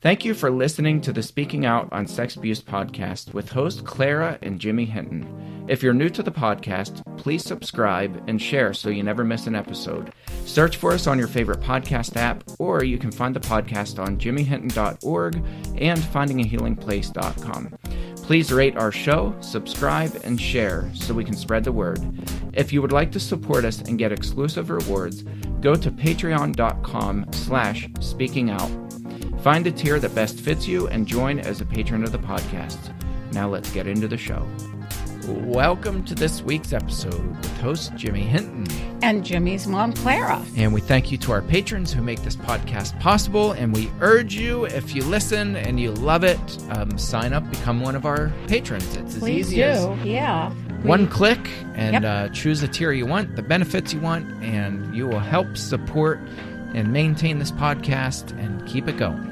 Thank you for listening to the Speaking Out on Sex Abuse podcast with host Clara and Jimmy Hinton. If you're new to the podcast, please subscribe and share so you never miss an episode. Search for us on your favorite podcast app, or you can find the podcast on jimmyhinton.org and findingahealingplace.com. Please rate our show, subscribe, and share so we can spread the word. If you would like to support us and get exclusive rewards, go to patreon.com/speakingout. Find a tier that best fits you and join as a patron of the podcast. Now let's get into the show. Welcome to this week's episode with host Jimmy Hinton. And Jimmy's mom, Clara. And we thank you to our patrons who make this podcast possible. And we urge you, if you listen and you love it, sign up, become one of our patrons. It's as easy as one click and choose a tier you want, the benefits you want, and you will help support and maintain this podcast and keep it going.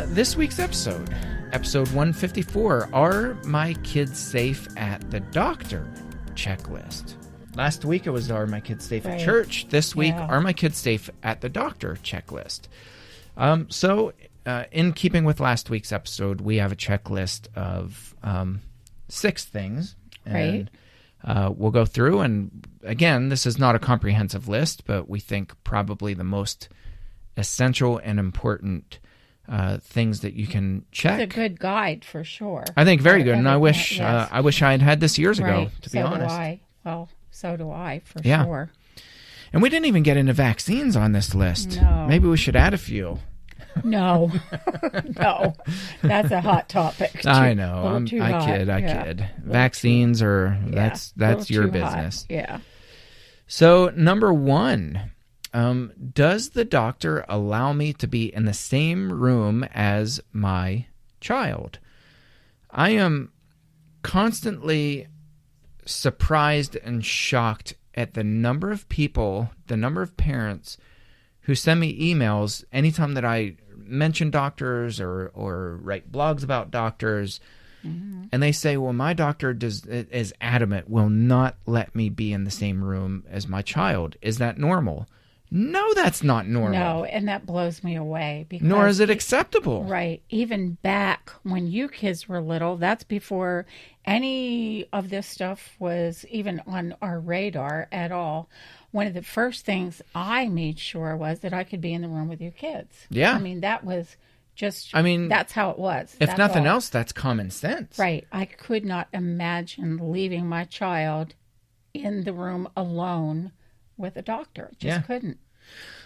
This week's episode 154, Are My Kids Safe at the Doctor? Checklist. Last week it was Are My Kids Safe at Church? This week, Are My Kids Safe at the Doctor? Checklist. So in keeping with last week's episode, we have a checklist of 6 things. And we'll go through, and again, this is not a comprehensive list, but we think probably the most essential and important things that you can check. It's a good guide for sure. I think very good, and I wish I had had this years ago, to be honest. So do I. Well, so do I, for sure. And we didn't even get into vaccines on this list. No. Maybe we should add a few. No, no, that's a hot topic. I know. I kid. Vaccines are that's your business. Hot. Yeah. So number 1, does the doctor allow me to be in the same room as my child? I am constantly surprised and shocked at the number of people, the number of parents who send me emails anytime that I mention doctors or write blogs about doctors, and they say, well, my doctor is adamant, will not let me be in the same room as my child. Is that normal? No, that's not normal. No, and that blows me away. Because nor is it acceptable. Right. Even back when you kids were little, that's before any of this stuff was even on our radar at all. One of the first things I made sure was that I could be in the room with your kids. Yeah. I mean, that was just, that's how it was. If nothing else, that's common sense. Right. I could not imagine leaving my child in the room alone with a doctor. Just couldn't.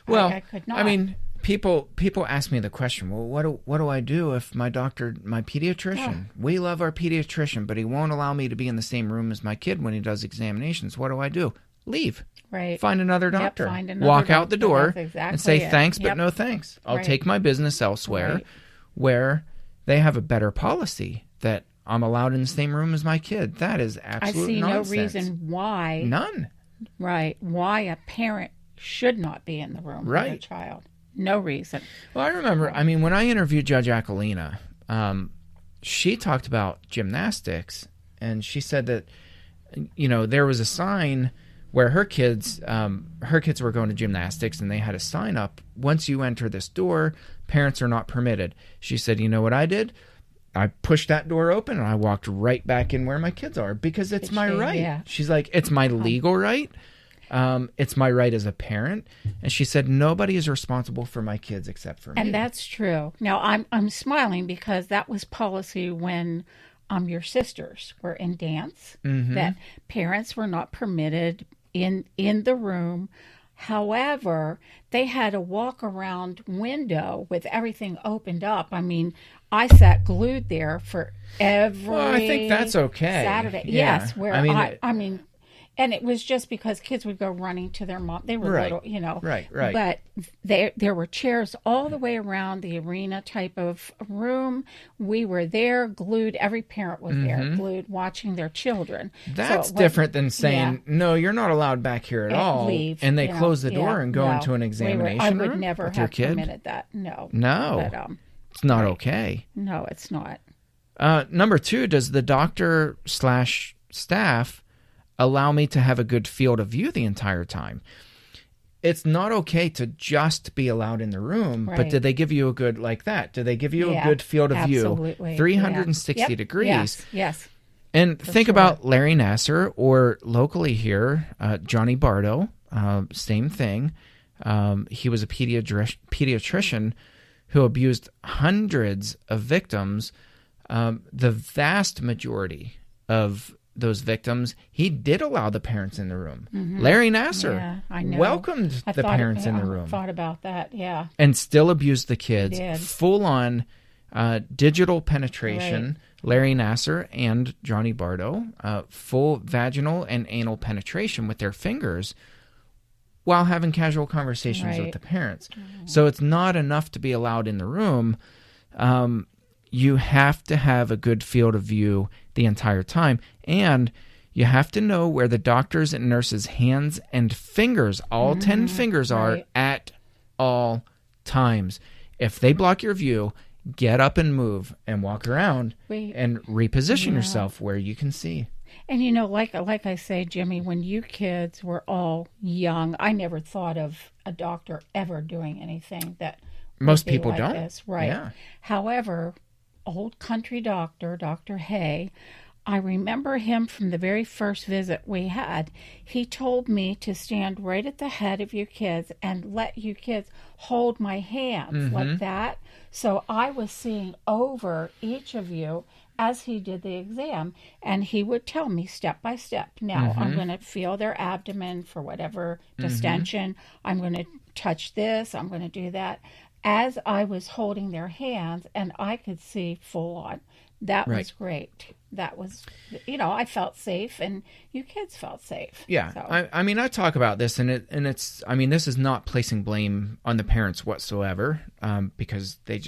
Well, I could not. I mean, people ask me the question, well, what do I do if my pediatrician, we love our pediatrician, but he won't allow me to be in the same room as my kid when he does examinations. What do I do? Leave. Right. Find another doctor. Walk out the door and say thanks, but no thanks. I'll take my business elsewhere where they have a better policy that I'm allowed in the same room as my kid. That is absolute nonsense. I see no reason why. None. Right. Why a parent should not be in the room with a child. No reason. Well, I remember, when I interviewed Judge Aquilina, she talked about gymnastics, and she said that, there was a sign where her kids were going to gymnastics, and they had a sign up, once you enter this door, parents are not permitted. She said, you know what I did? I pushed that door open, and I walked right back in where my kids are, because it's my right. Yeah. She's like, it's my legal right. It's my right as a parent. And she said, nobody is responsible for my kids except for me. And that's true. Now, I'm smiling because that was policy when your sisters were in dance, that parents were not permitted in the room. However, they had a walk-around window with everything opened up. I sat glued there for every I think that's okay. Saturday. Yeah. Yes, where and it was just because kids would go running to their mom. They were little, Right. But there were chairs all the way around the arena type of room. We were there, glued. Every parent was there, glued, watching their children. That's different than saying, no, you're not allowed back here at all. Leave, and they close the door and go into an examination room. I would never have permitted that. No. But, it's not okay. No, it's not. Number 2, does the doctor/staff allow me to have a good field of view the entire time? it's not okay to just be allowed in the room, but did they give you a good, like that? Did they give you a good field of view? 360 degrees. Yes. And think about Larry Nassar, or locally here, Johnny Bardo, same thing. He was a pediatrician who abused hundreds of victims. The vast majority of those victims, he did allow the parents in the room. Larry Nassar welcomed the parents in the room. I thought about that, yeah. And still abused the kids. Full-on digital penetration. Right. Larry Nassar and Johnny Bardo, full vaginal and anal penetration with their fingers while having casual conversations with the parents. So it's not enough to be allowed in the room. You have to have a good field of view the entire time. And you have to know where the doctors and nurses' hands and fingers, all 10 fingers are at all times. If they block your view, get up and move and walk around and reposition yourself where you can see. And, you know, like I say, Jimmy, when you kids were all young, I never thought of a doctor ever doing anything that most people like don't. This. Right. Yeah. However, old country doctor, Dr. Hay, I remember him from the very first visit we had. He told me to stand right at the head of you kids and let you kids hold my hands like that. So I was seeing over each of you as he did the exam, and he would tell me step by step. Now, I'm going to feel their abdomen for whatever distension. I'm going to touch this. I'm going to do that. As I was holding their hands, and I could see full on. That was great. That was, you know, I felt safe, and you kids felt safe. Yeah. So. I mean, I talk about this, and it's, I mean, this is not placing blame on the parents whatsoever, because they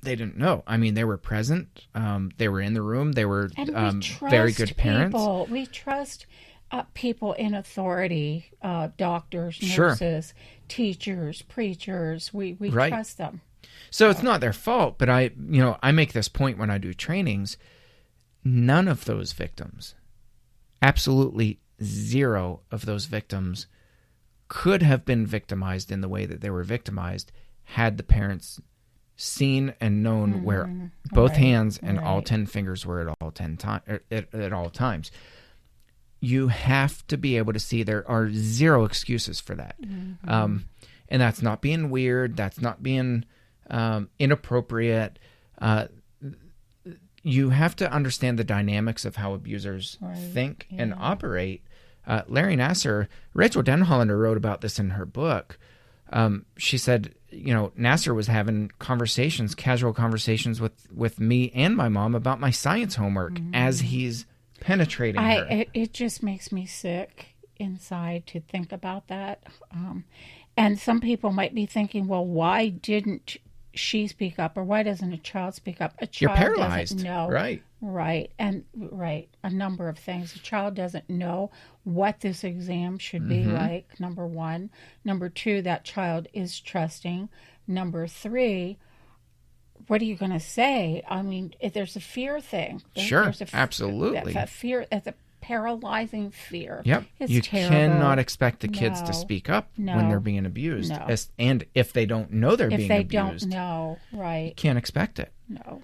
didn't know. I mean, they were present. They were in the room. They were very good parents. We trust people in authority, doctors, nurses, teachers, preachers. We trust them. So it's not their fault, but I make this point when I do trainings. None of those victims, absolutely zero of those victims, could have been victimized in the way that they were victimized had the parents seen and known where both hands and all 10 fingers were at all times. You have to be able to see there are zero excuses for that. And that's not being weird. That's not being inappropriate. You have to understand the dynamics of how abusers think and operate. Larry Nassar, Rachel Denhollander wrote about this in her book. She said, Nassar was having casual conversations with me and my mom about my science homework as he's penetrating her. It just makes me sick inside to think about that. And some people might be thinking, well, why didn't she speak up, or why doesn't a child speak up? A child You're paralyzed. doesn't know. Right. A number of things. A child doesn't know what this exam should be like, number one. Number two, that child is trusting. Number three, what are you going to say? I mean, if there's a fear thing. Absolutely. That's a fear. That's a paralyzing fear. Yep. It's you terrible. Cannot expect the kids to speak up when they're being abused. And if they don't know they're being abused. If they don't know, right. You can't expect it. No.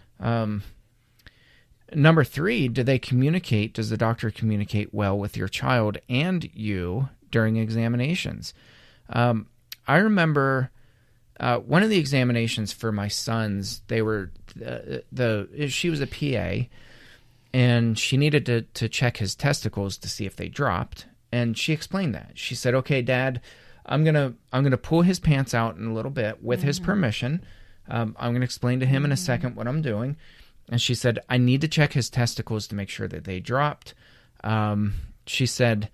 Number three, does the doctor communicate well with your child and you during examinations? I remember one of the examinations for my sons, they were she was a PA, and she needed to check his testicles to see if they dropped. And she explained that. She said, "Okay, Dad, I'm gonna pull his pants out in a little bit with his permission. I'm gonna explain to him in a second what I'm doing." And she said, "I need to check his testicles to make sure that they dropped." She said,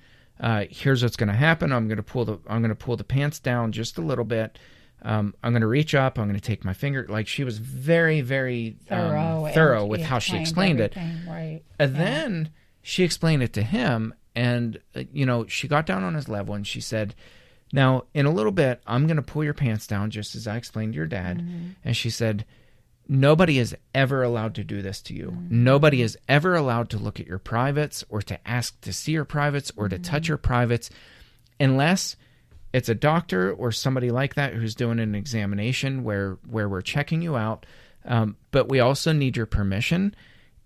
"Here's what's gonna happen. I'm gonna pull the pants down just a little bit. I'm going to reach up. I'm going to take my finger." Like, she was very, very thorough with how she explained it. Right. And then she explained it to him, and she got down on his level, and she said, "Now, in a little bit, I'm going to pull your pants down just as I explained to your dad." And she said, "Nobody is ever allowed to do this to you. Nobody is ever allowed to look at your privates or to ask to see your privates or to touch your privates unless it's a doctor or somebody like that who's doing an examination where we're checking you out, but we also need your permission.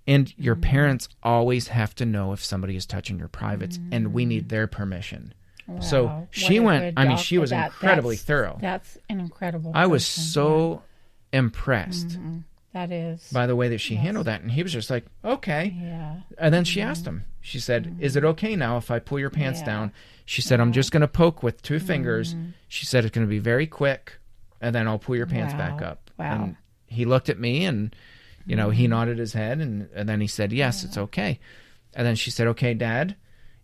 And your parents always have to know if somebody is touching your privates, and we need their permission. Wow. So she went, I mean, she was incredibly thorough. That's an incredible I was so impressed that is by the way that she handled that. And he was just like, okay. Yeah. And then she asked him, she said, is it okay now if I pull your pants down? She said, I'm just going to poke with 2 fingers. She said, it's going to be very quick, and then I'll pull your pants back up. Wow. And he looked at me and, you know, he nodded his head, and then he said, yes, it's okay. And then she said, okay, Dad,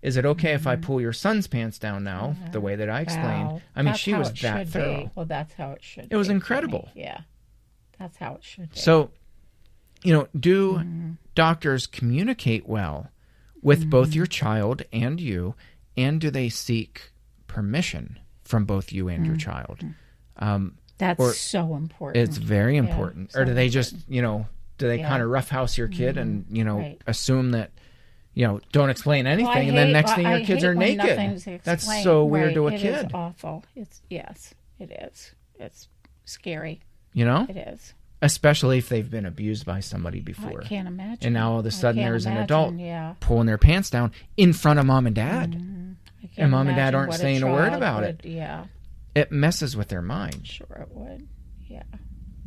is it okay if I pull your son's pants down now, the way that I explained? Wow. I mean, That's she how was it that should thorough. be. Well, that's how it should be. It was incredible. Yeah. That's how it should be. So, you know, do doctors communicate well with both your child and you, and do they seek permission from both you and your child? That's so important. It's very important. so or do they just, you know, do they Yeah. kind of roughhouse your kid and, you know, Right. assume that, you know, don't explain anything, Well, and then next thing your I kids hate are when naked. nothing's That's explained. so weird Right. to a It kid. is awful. Yes, it is. It's scary. You know? It is. Especially if they've been abused by somebody before. I can't imagine. And now all of a sudden I can't there's an imagine, adult yeah. pulling their pants down in front of mom and dad. I can't And mom and dad imagine aren't what saying a word child about would- it. Yeah, It messes with their mind. sure it would. Yeah,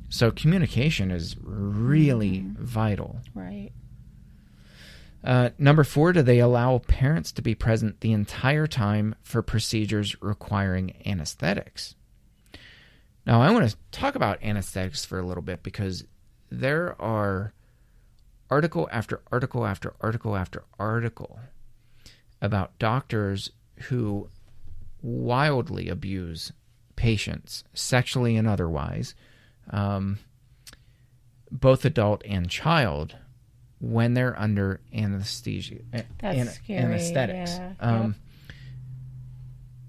So communication is really vital. right. Number 4, do they allow parents to be present the entire time for procedures requiring anesthetics? Now, I want to talk about anesthetics for a little bit, because there are article after article after article after article about doctors who wildly abuse patients, sexually and otherwise, both adult and child, when they're under anesthesia. That's scary. Anesthetics. Yeah.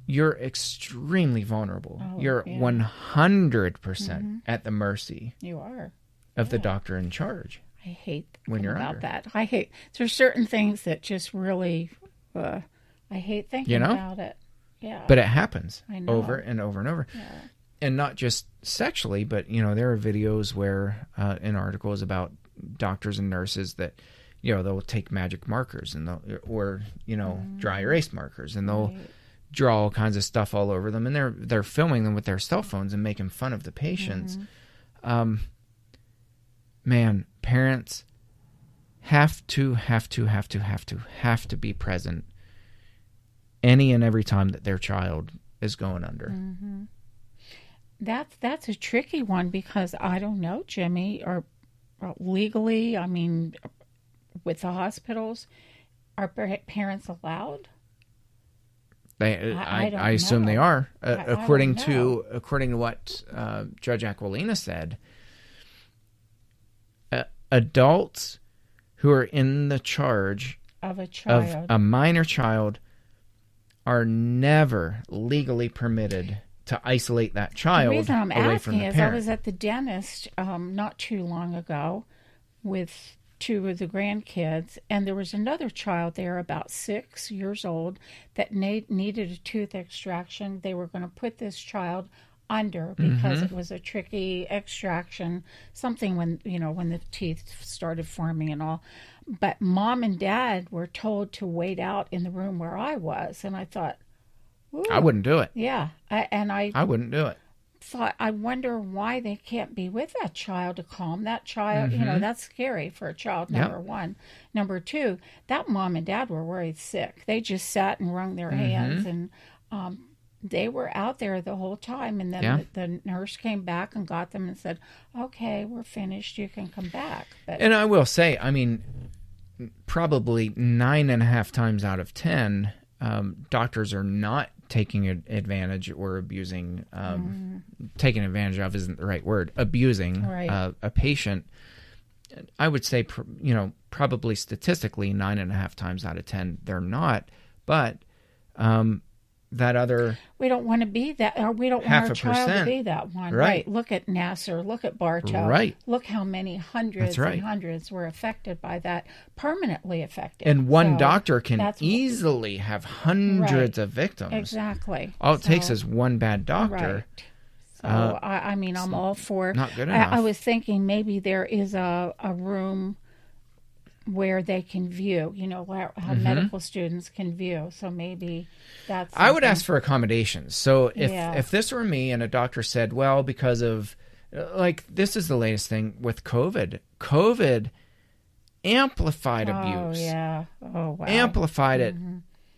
You're extremely vulnerable. Oh, You're yeah. 100% at the mercy You are. of the doctor in charge. I hate When thinking you're about under. that. I hate. There's certain things that just really. I hate thinking You know? about it. Yeah. But it happens I know. over and over and over. And not just sexually, but, you know, there are videos where in articles about doctors and nurses that, you know, they'll take magic markers and or, you know, dry erase markers, and they'll draw all kinds of stuff all over them, and they're filming them with their cell phones and making fun of the patients. Man, parents have to be present any and every time that their child is going under. That's a tricky one, because I don't know, Jimmy, or legally, I mean, with the hospitals, are parents allowed? I assume they know. are, according don't to what Judge Aquilina said. Adults who are in the charge Of a child. of a minor child are never legally permitted to isolate that child The reason I'm away from asking the is I parent. was at the dentist not too long ago with 2 of the grandkids, and there was another child there about 6 years old that needed a tooth extraction. They were going to put this child under because it was a tricky extraction, something when the teeth started forming and all. But mom and dad were told to wait out in the room where I was, and I thought, ooh, I wouldn't do it. yeah, I wouldn't do it. thought, I wonder why they can't be with that child to calm that child. You know, that's scary for a child, number one. Number 2, that mom and dad were worried sick. They just sat and wrung their hands, and they were out there the whole time. And then the nurse came back and got them and said, okay, we're finished. You can come back. But, And I will say, I mean, probably 9.5 times out of 10, doctors are not taking advantage or abusing. Taking advantage of isn't the right word. Abusing a patient. I would say, probably statistically 9.5 times out of 10 they're not. But that other. We don't want to be that, or we don't want our child to be that one. Right. Look at Nassar. Look at Bartow. Right. Look how many hundreds and hundreds were affected by that, permanently affected. And one doctor can easily have hundreds of victims. Exactly. All it takes is one bad doctor. Right. So, I mean, I'm all for... Not good enough. I was thinking maybe there is a room where they can view, how medical students can view. So maybe that's something. I would ask for accommodations. So if this were me and a doctor said, well, because of, like, this is the latest thing with COVID. COVID amplified abuse. Oh, yeah. Oh, wow. Amplified it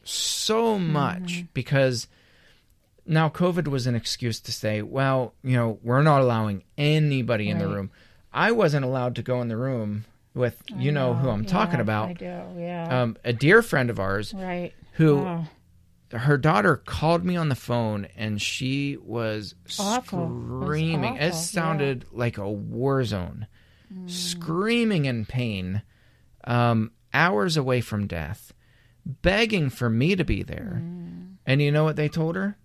so much because now COVID was an excuse to say, well, we're not allowing anybody in the room. I wasn't allowed to go in the room with, who I'm talking about. I do, yeah. A dear friend of ours who her daughter called me on the phone and she was screaming. It sounded like a war zone. Screaming in pain, hours away from death, begging for me to be there. And you know what they told her?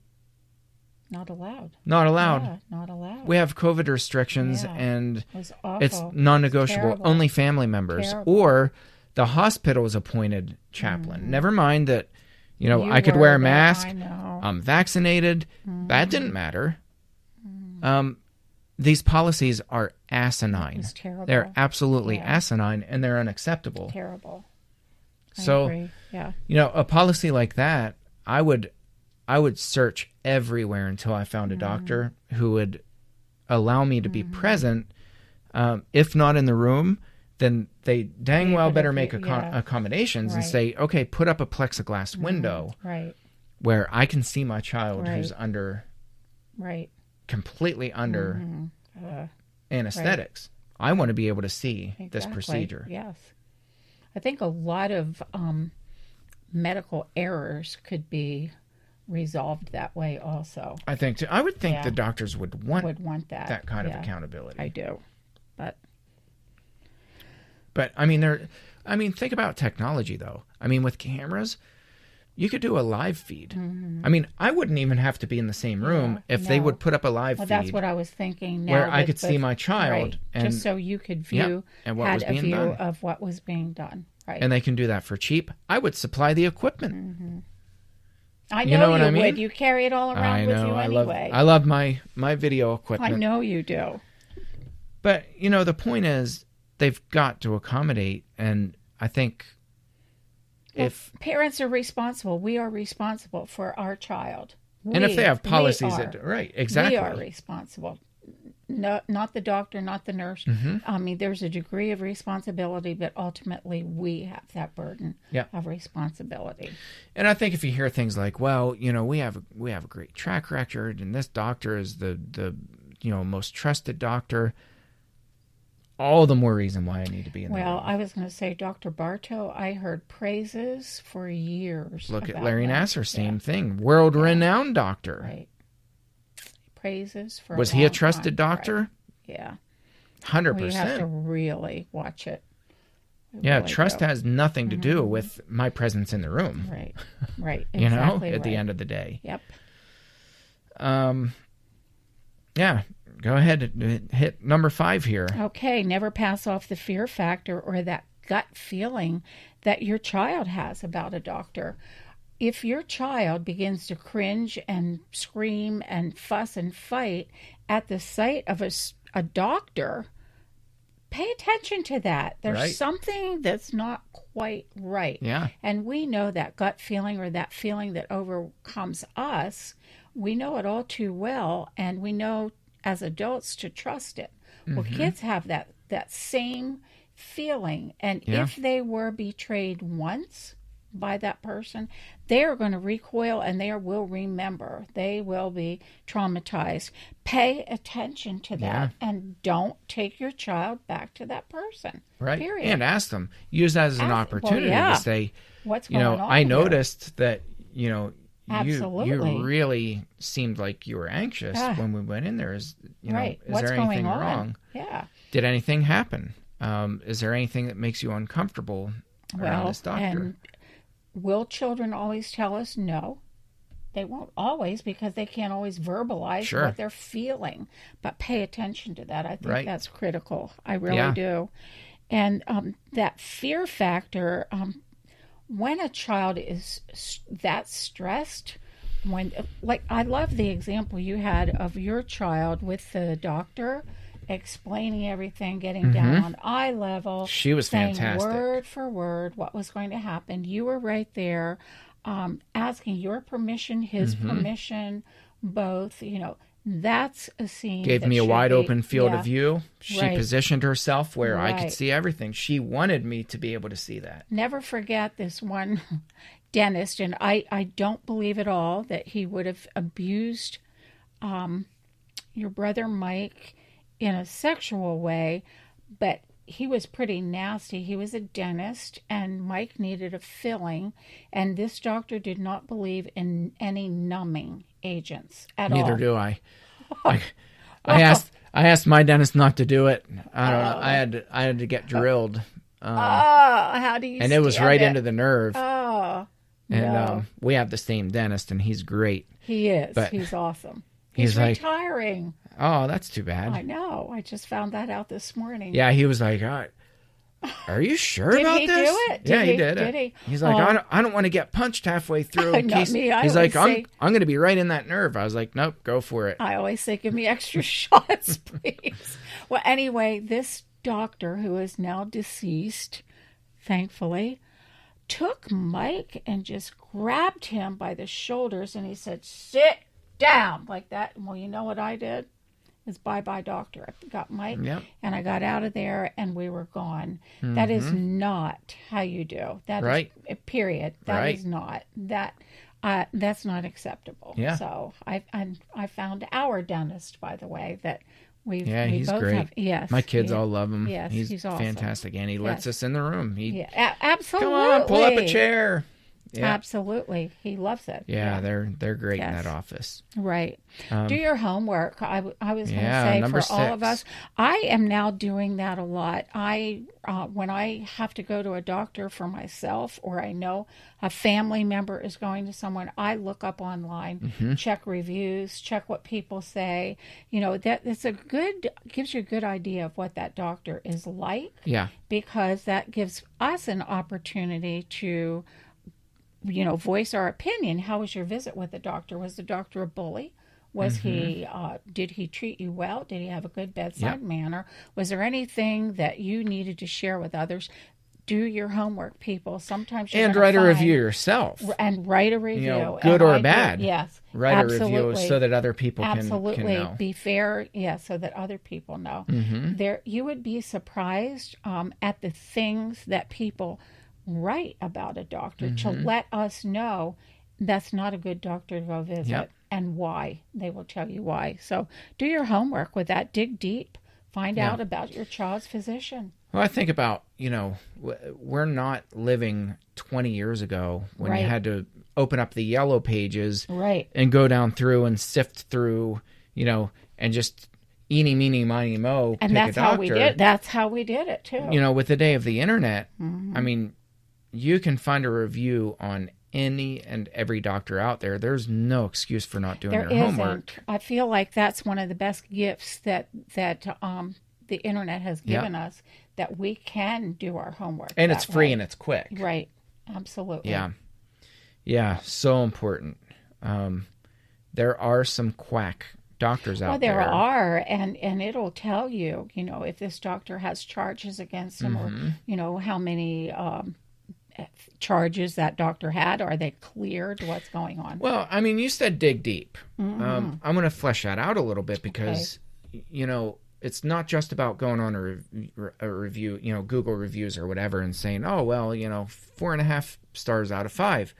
Not allowed. Not allowed. Yeah, not allowed. We have COVID restrictions, and it's awful. non-negotiable. It's only family members. Terrible. Or the hospital's appointed chaplain. Never mind that, I could wear a mask. I know. I'm vaccinated. That didn't matter. These policies are asinine. It's terrible. They're absolutely asinine, and they're unacceptable. Terrible. I So, agree. Yeah. a policy like that, I would search everywhere until I found a doctor who would allow me to be present. If not in the room, then they dang well better make accommodations and say, okay, put up a plexiglass window where I can see my child who's under, completely under anesthetics. I want to be able to see this procedure. Yes. I think a lot of medical errors could be resolved that way also. I think too. I would think the doctors would want that kind of accountability. I do. But I mean, think about technology though. I mean, with cameras, you could do a live feed. I mean, I wouldn't even have to be in the same room if they would put up a live feed. That's what I was thinking. Now where I could see my child, and just so you could view and what was being done. Of what was being done. Right. And they can do that for cheap. I would supply the equipment. I know what I mean? Would. You carry it all around with you anyway. I love my video equipment. I know you do. But, the point is, they've got to accommodate, and I think if parents are responsible, we are responsible for our child. And if they have policies right, exactly. We are responsible. No, not the doctor, not the nurse. I mean, there's a degree of responsibility, but ultimately we have that burden of responsibility. And I think if you hear things like, well, we have a great track record, and this doctor is the most trusted doctor, all the more reason why I need to be in the room. I was going to say, Dr. Bartow, I heard praises for years. Look at Larry Nassar, same thing. World-renowned doctor. Right. Praises for Was he a trusted doctor? Right. Yeah. 100%. We have to really watch it. Trust has nothing to do with my presence in the room. Right. Exactly at the end of the day. Yep. Go ahead and hit number 5 here. Okay, never pass off the fear factor or that gut feeling that your child has about a doctor. If your child begins to cringe and scream and fuss and fight at the sight of a doctor, pay attention to that. There's something that's not quite right. Yeah. And we know that gut feeling or that feeling that overcomes us. We know it all too well, and we know as adults to trust it. Well, kids have that same feeling, and if they were betrayed once by that person, they are going to recoil and they will remember. They will be traumatized. Pay attention to that and don't take your child back to that person. Right. Period. And ask them. Use that as an opportunity to say, what's going on I noticed that, Absolutely. You really seemed like you were anxious when we went in there. Is What's there anything going on? wrong? Yeah. Did anything happen? Is there anything that makes you uncomfortable around this doctor? And will children always tell us no? They won't always, because they can't always verbalize what they're feeling. But pay attention to that. I think that's critical. I really do. And that fear factor, when a child is that stressed, I love the example you had of your child with the doctor explaining everything, getting down on eye level. She was saying fantastic. Word for word what was going to happen. You were right there, asking your permission, his permission, both. That's a scene. Gave me a wide open field of view. She positioned herself where I could see everything. She wanted me to be able to see that. Never forget this one dentist, and I don't believe at all that he would have abused your brother Mike in a sexual way, but he was pretty nasty. He was a dentist, and Mike needed a filling, and this doctor did not believe in any numbing agents at all. Neither do I. I asked my dentist not to do it. I don't know. I had to get drilled. How do you? And it was right into the nerve. Oh, and we have the same dentist, and he's great. He is. But he's awesome. He's retiring. Oh, that's too bad. I know. I just found that out this morning. Yeah, he was like, are you sure about this? Did he do it? Yeah, he did. Did he? He's like, I don't want to get punched halfway through. He's like, I'm going to be right in that nerve. I was like, nope, go for it. I always say, give me extra shots, please. Well, anyway, this doctor, who is now deceased, thankfully, took Mike and just grabbed him by the shoulders, and he said, sit down, like that. Well, you know what I did? Is bye-bye, doctor. I got Mike, and I got out of there, and we were gone. That is not how you do. That is, period. That is not. That's not acceptable. Yeah. So I found our dentist, by the way, that we he's both great. have. Yes. My kids all love him. Yes, he's awesome. fantastic, and he lets us in the room. Absolutely. Come on, pull up a chair. Yeah. Absolutely. He loves it. Yeah, they're great in that office. Right. Do your homework. I was going to say, for 6. all of us, I am now doing that a lot. When I have to go to a doctor for myself, or I know a family member is going to someone, I look up online, check reviews, check what people say. Gives you a good idea of what that doctor is like. Yeah. Because that gives us an opportunity to voice our opinion. How was your visit with the doctor? Was the doctor a bully? Was he, did he treat you well? Did he have a good bedside manner? Was there anything that you needed to share with others? Do your homework, people. Sometimes you're write a review yourself. And write a review. Good or bad. Yes. Write a review so that other people can know. Be fair, so that other people know. There, you would be surprised at the things that people write about a doctor to let us know that's not a good doctor to go visit, and why. They will tell you why. So do your homework with that. Dig deep. Find out about your child's physician. Well, I think about, we're not living 20 years ago when you had to open up the yellow pages and go down through and sift through, and just eeny, meeny, miny, mo, and pick that's a doctor. How we did. That's how we did it too. With the day of the internet, I mean, you can find a review on any and every doctor out there. There's no excuse for not doing your homework. I feel like that's one of the best gifts that the internet has given us, that we can do our homework. And it's free and it's quick. Right. Absolutely. Yeah. Yeah. So important. There are some quack doctors out there. Well, there are, and it'll tell you, if this doctor has charges against him, or, how many charges that doctor had. Are they cleared? What's going on? Well, I mean, you said dig deep. I'm going to flesh that out a little bit because, it's not just about going on a review, Google reviews or whatever, and saying, 4.5 stars out of 5.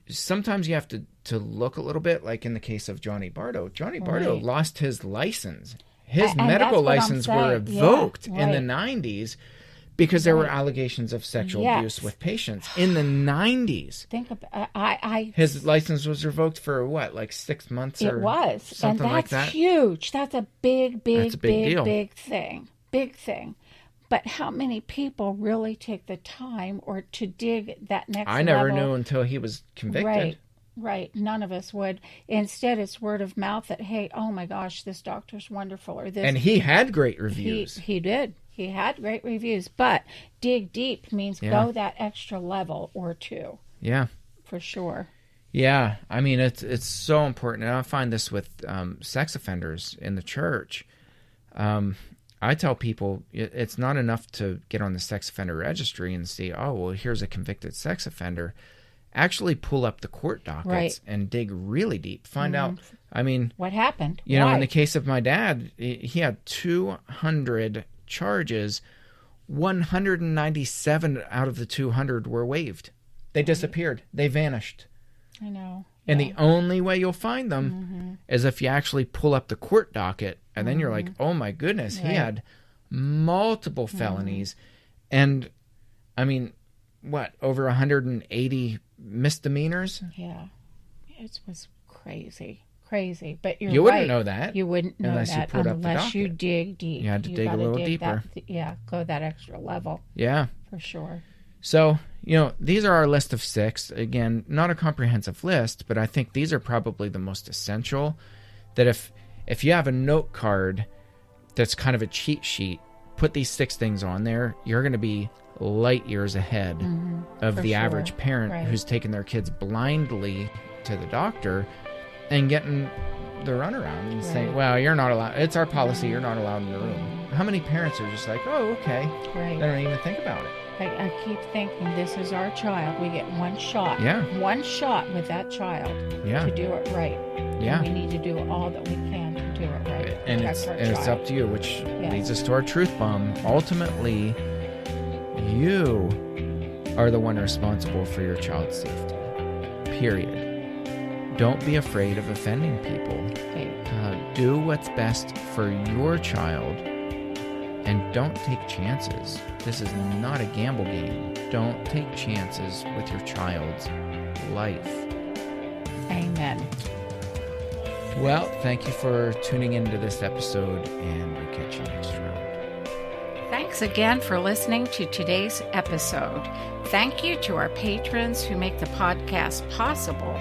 Sometimes you have to look a little bit, like in the case of Johnny Bardo. Johnny Bardo lost his license. His medical license were revoked in the 90s because there were allegations of sexual abuse with patients in the 90s. Think about his license was revoked for what, like 6 months or something like that? That's huge. That's a big deal. Big thing. Big thing. But how many people really take the time or to dig that next level? I never knew until he was convicted. Right. None of us would. Instead, it's word of mouth that, hey, oh my gosh, this doctor's wonderful. Or this. And he had great reviews. He did. He had great reviews. But dig deep means go that extra level or two. Yeah. For sure. Yeah. I mean, it's so important. And I find this with sex offenders in the church. I tell people it's not enough to get on the sex offender registry and see, oh, well, here's a convicted sex offender. Actually pull up the court dockets and dig really deep. Find out, I mean... what happened? You know, in the case of my dad, he had 200 charges. 197 out of the 200 were waived. They disappeared. They vanished. I know. And the only way you'll find them is if you actually pull up the court docket, and then you're like, oh my goodness, he had multiple felonies. And, I mean, what, over 180 misdemeanors? Yeah. It was crazy. Crazy. But you're You wouldn't know that. You wouldn't know unless that you pulled up the unless you docket. dig deep. You had to dig a little deeper. Go that extra level. Yeah. For sure. So, you know, these are our list of 6. Again, not a comprehensive list, but I think these are probably the most essential. That if you have a note card that's kind of a cheat sheet, put these 6 things on there, you're going to be light years ahead of the average parent who's taking their kids blindly to the doctor and getting the runaround and saying, well, you're not allowed. It's our policy. You're not allowed in the room. How many parents are just like, oh, okay. They don't even think about it. I keep thinking, this is our child. We get one shot. Yeah. One shot with that child to do it right. Yeah. And we need to do all that we can to do it right. And it's up to you, which leads us to our truth bomb. Ultimately, you are the one responsible for your child's safety. Period. Don't be afraid of offending people. Do what's best for your child, and don't take chances. This is not a gamble game. Don't take chances with your child's life. Amen. Well, thank you for tuning into this episode, and we'll catch you next round. Thanks again for listening to today's episode. Thank you to our patrons who make the podcast possible.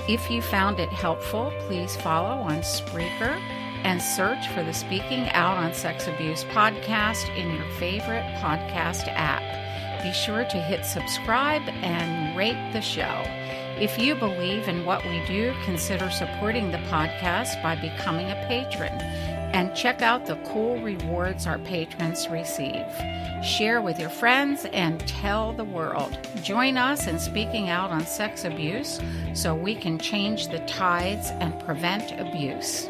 If you found it helpful, please follow on Spreaker and search for the Speaking Out on Sex Abuse podcast in your favorite podcast app. Be sure to hit subscribe and rate the show. If you believe in what we do, consider supporting the podcast by becoming a patron. And check out the cool rewards our patrons receive. Share with your friends and tell the world. Join us in speaking out on sex abuse so we can change the tides and prevent abuse.